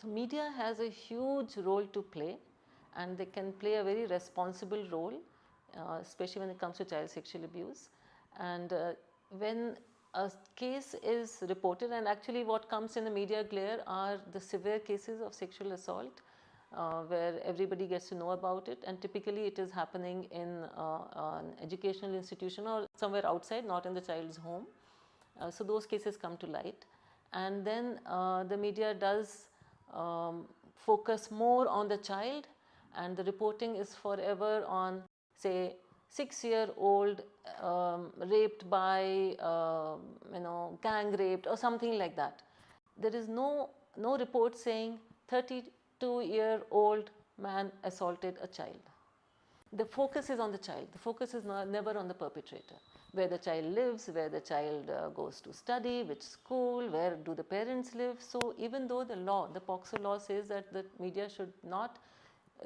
So media has a huge role to play, and they can play a very responsible role, especially when it comes to child sexual abuse. And when a case is reported, and actually what comes in the media glare are the severe cases of sexual assault, where everybody gets to know about it, and typically it is happening in an educational institution or somewhere outside, not in the child's home. So those cases come to light, and then the media does focus more on the child, and the reporting is forever on, say, 6-year-old raped by gang raped or something like that. There is no report saying 32-year-old man assaulted a child. The focus is on the child. The focus is never on the perpetrator. Where the child lives, where the child goes to study, which school, where do the parents live. So even though the law, the POCSO law says that the media should not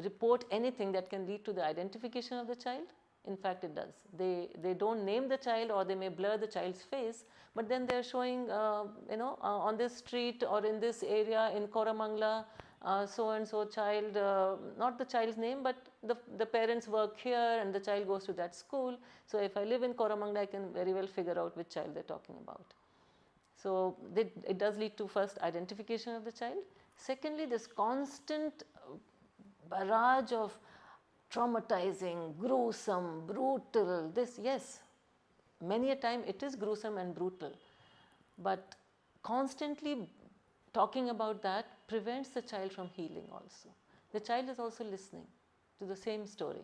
report anything that can lead to the identification of the child, in fact it does. They don't name the child, or they may blur the child's face, but then they are showing on this street or in this area in Koramangala, so and so child, not the child's name, but the parents work here and the child goes to that school. So if I live in Koramangala, I can very well figure out which child they are talking about. So it does lead to first identification of the child. Secondly, this constant barrage of traumatizing, gruesome, brutal, this, yes, many a time it is gruesome and brutal, but constantly talking about that prevents the child from healing also. The child is also listening to the same story.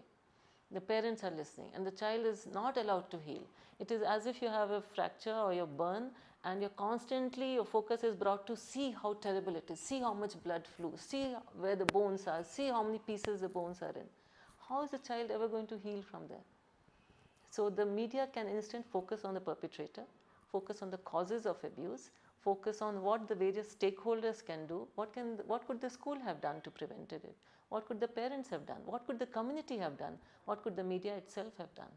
The parents are listening, and the child is not allowed to heal. It is as if you have a fracture or you burn, and your focus is brought to see how terrible it is, see how much blood flew, see where the bones are, see how many pieces the bones are in. How is the child ever going to heal from there? So the media can instead focus on the perpetrator, focus on the causes of abuse, focus on what the various stakeholders can do. What could the school have done to prevent it? What could the parents have done? What could the community have done? What could the media itself have done?